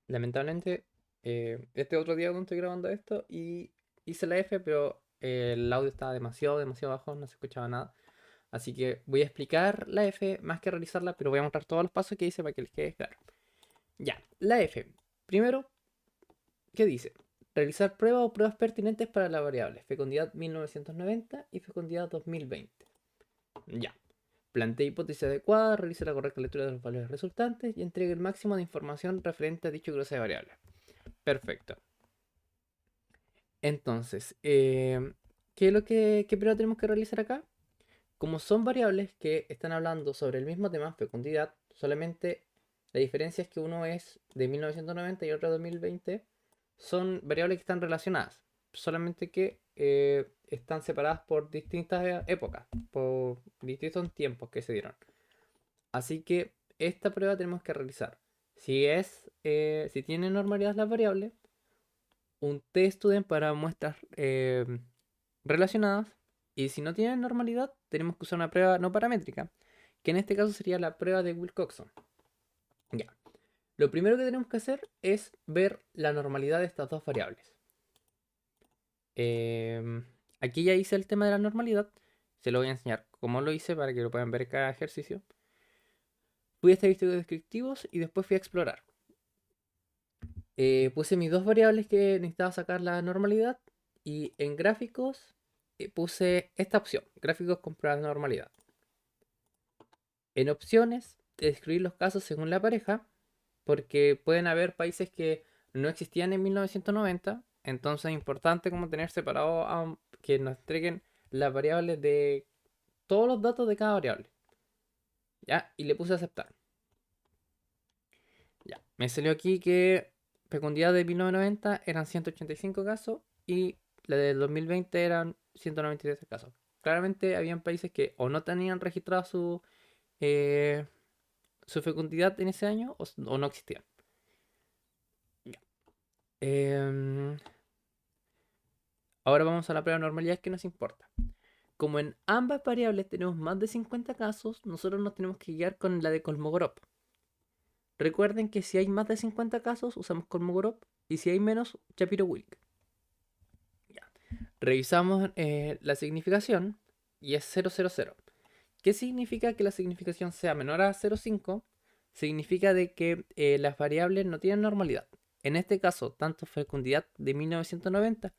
Lamentablemente, este otro día cuando estoy grabando esto y hice la F, pero el audio estaba demasiado bajo, no se escuchaba nada. Así que voy a explicar la F más que realizarla, pero voy a mostrar todos los pasos que hice para que les quede claro. Ya, la F. Primero, ¿qué dice? Realizar pruebas o pruebas pertinentes para la variable fecundidad 1990 y fecundidad 2020. Ya. Plantee hipótesis adecuada, realice la correcta lectura de los valores resultantes y entregue el máximo de información referente a dicho cruce de variables. Perfecto. Entonces, ¿qué es qué prueba tenemos que realizar acá? Como son variables que están hablando sobre el mismo tema, fecundidad, solamente la diferencia es que uno es de 1990 y otro de 2020, son variables que están relacionadas, solamente que están separadas por distintas épocas, por distintos tiempos que se dieron. Así que esta prueba tenemos que realizar. Si tiene normalidad las variables, un t-student para muestras relacionadas. Y si no tienen normalidad, tenemos que usar una prueba no paramétrica, que en este caso sería la prueba de Wilcoxon. Ya. Lo primero que tenemos que hacer es ver la normalidad de estas dos variables. Aquí ya hice el tema de la normalidad. Se lo voy a enseñar cómo lo hice para que lo puedan ver en cada ejercicio. Fui a estadísticos descriptivos y después fui a explorar. Puse mis dos variables que necesitaba sacar la normalidad y en gráficos puse esta opción, gráficos con pruebas de normalidad. En opciones, describir los casos según la pareja, porque pueden haber países que no existían en 1990, entonces es importante como tener separado que nos entreguen las variables de todos los datos de cada variable. ¿Ya? Y le puse aceptar. Ya. Me salió aquí que fecundidad de 1990 eran 185 casos y la del 2020 eran 193 casos. Claramente habían países que o no tenían registrado eh, su fecundidad en ese año o no existían. Ya. Em, Ahora vamos a la prueba de normalidad que nos importa. Como en ambas variables tenemos más de 50 casos, nosotros nos tenemos que guiar con la de Kolmogorov. Recuerden que si hay más de 50 casos, usamos Kolmogorov y si hay menos, Shapiro-Wilk. Revisamos la significación y es 000. ¿Qué significa que la significación sea menor a 0,5? Significa de que las variables no tienen normalidad. En este caso, tanto fecundidad de 1990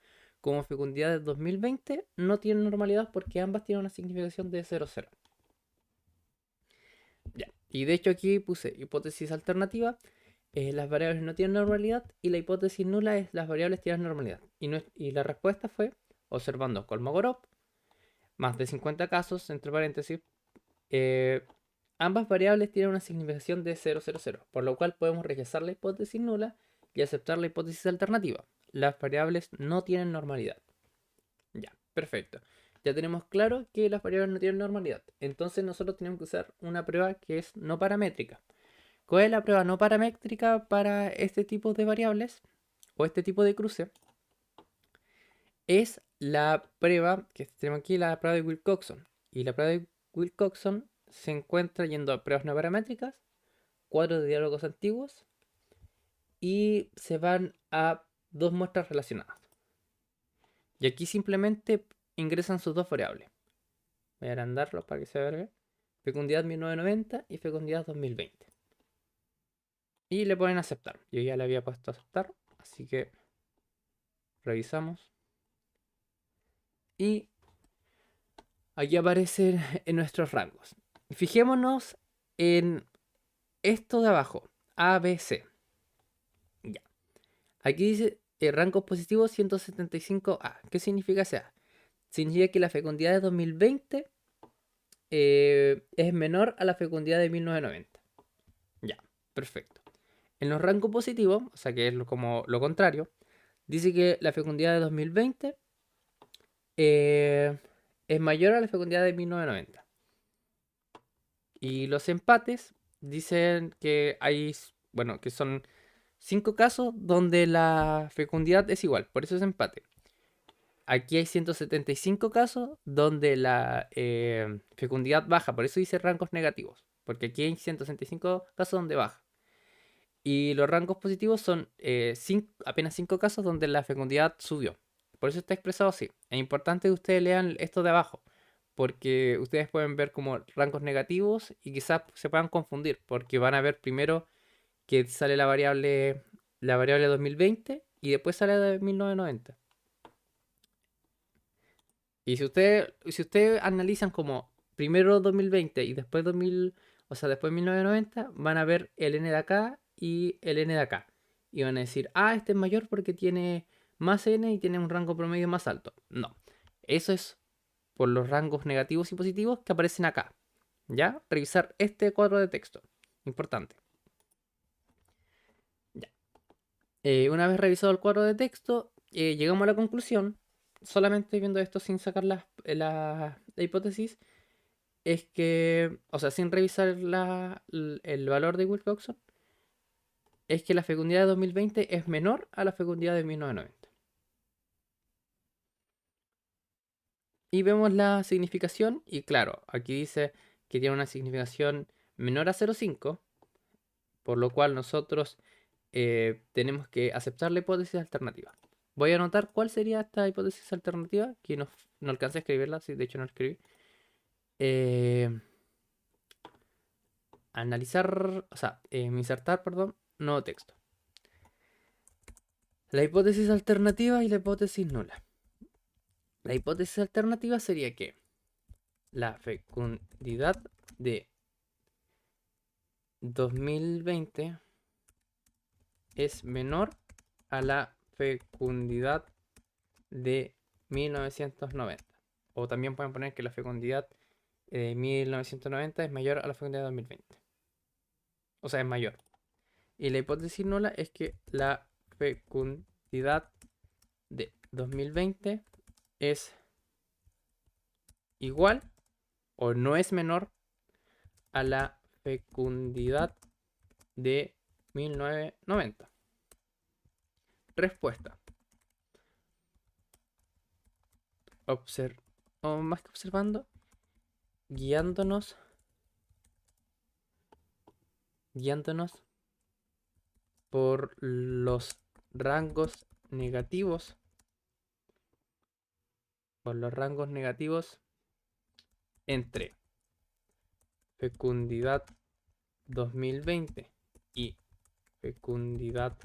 como fecundidad de 2020 no tienen normalidad porque ambas tienen una significación de 0,0. Ya. Y de hecho aquí puse hipótesis alternativa. Las variables no tienen normalidad y la hipótesis nula es las variables tienen normalidad. Y la respuesta fue, observando Kolmogorov, más de 50 casos, entre paréntesis, eh, ambas variables tienen una significación de 0,0, por lo cual podemos rechazar la hipótesis nula y aceptar la hipótesis alternativa. Las variables no tienen normalidad. Ya, perfecto. Ya tenemos claro que las variables no tienen normalidad. Entonces nosotros tenemos que usar una prueba que es no paramétrica. ¿Cuál es la prueba no paramétrica para este tipo de variables o este tipo de cruce? Es la prueba que tenemos aquí, la prueba de Wilcoxon. Y la prueba de Wilcoxon se encuentra yendo a pruebas no paramétricas, cuadros de diálogos antiguos y se van a dos muestras relacionadas. Y aquí simplemente ingresan sus dos variables. Voy a agrandarlos para que se vea. Fecundidad 1990 y fecundidad 2020. Y le ponen aceptar. Yo ya le había puesto aceptar, así que revisamos. Y aquí aparecen en nuestros rangos. Fijémonos en esto de abajo, A, B, C. Ya. Aquí dice rangos positivos 175A. ¿Qué significa ese A? Significa que la fecundidad de 2020 es menor a la fecundidad de 1990. Ya, perfecto. En los rangos positivos, o sea que es como lo contrario, dice que la fecundidad de 2020 eh, es mayor a la fecundidad de 1990. Y los empates dicen que hay, bueno, que son 5 casos donde la fecundidad es igual, por eso es empate. Aquí hay 175 casos donde la fecundidad baja, por eso dice rangos negativos, porque aquí hay 165 casos donde baja. Y los rangos positivos son apenas 5 casos donde la fecundidad subió. Por eso está expresado así. Es importante que ustedes lean esto de abajo, porque ustedes pueden ver como rangos negativos y quizás se puedan confundir, porque van a ver primero que sale la variable 2020 y después sale la de 1990. Y si ustedes analizan como primero 2020 y después 2000, o sea, después 1990, van a ver el n de acá y el n de acá. Y van a decir, este es mayor porque tiene más n y tiene un rango promedio más alto. No. Eso es por los rangos negativos y positivos que aparecen acá. ¿Ya? Revisar este cuadro de texto. Importante. Ya. Una vez revisado el cuadro de texto, llegamos a la conclusión, solamente viendo esto sin sacar la hipótesis, es que, o sea, sin revisar el valor de Wilcoxon, es que la fecundidad de 2020 es menor a la fecundidad de 1990. Y vemos la significación, y claro, aquí dice que tiene una significación menor a 0,5, por lo cual nosotros tenemos que aceptar la hipótesis alternativa. Voy a anotar cuál sería esta hipótesis alternativa, que no alcancé a escribirla, sí, de hecho no la escribí. Eh, Analizar, o sea, insertar, perdón, nuevo texto. La hipótesis alternativa y la hipótesis nula. La hipótesis alternativa sería que la fecundidad de 2020 es menor a la fecundidad de 1990. O también pueden poner que la fecundidad de 1990 es mayor a la fecundidad de 2020. O sea, es mayor. Y la hipótesis nula es que la fecundidad de 2020 es igual o no es menor a la fecundidad de 1990. Respuesta. O más que observando, guiándonos, guiándonos por los rangos negativos, entre fecundidad 2020 y fecundidad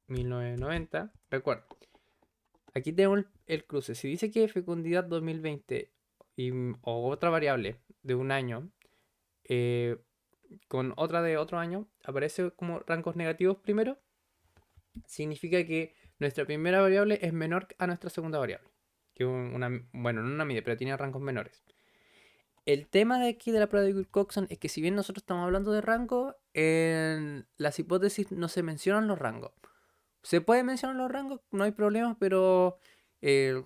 1990. Recuerda, aquí tenemos el cruce. Si dice que fecundidad 2020 o otra variable de un año eh, con otra de otro año aparece como rangos negativos primero, significa que nuestra primera variable es menor a nuestra segunda variable. Bueno, no una media, pero tiene rangos menores. El tema de aquí de la prueba de Wilcoxon es que si bien nosotros estamos hablando de rango, en las hipótesis no se mencionan los rangos. Se puede mencionar los rangos, no hay problema, pero eh,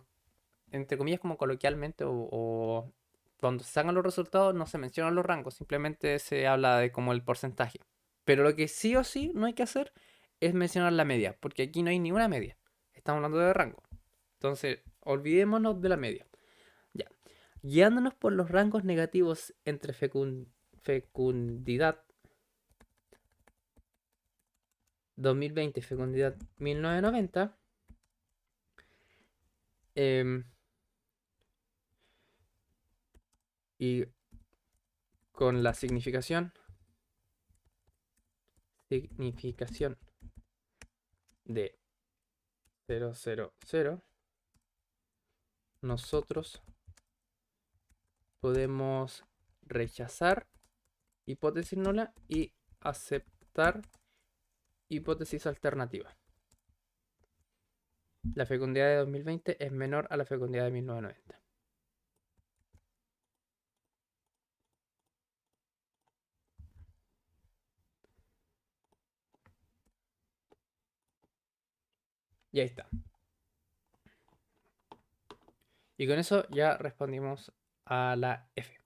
entre comillas como coloquialmente o cuando se sacan los resultados no se mencionan los rangos, simplemente se habla de como el porcentaje. Pero lo que sí o sí no hay que hacer es mencionar la media, porque aquí no hay ninguna media. Estamos hablando de rango. Entonces, olvidémonos de la media. Ya. Guiándonos por los rangos negativos entre fecundidad 2020 y fecundidad 1990, em, y con la significación de 0,00, nosotros podemos rechazar hipótesis nula y aceptar hipótesis alternativa. La fecundidad de 2020 es menor a la fecundidad de 1990. Y ahí está. Y con eso ya respondimos a la F.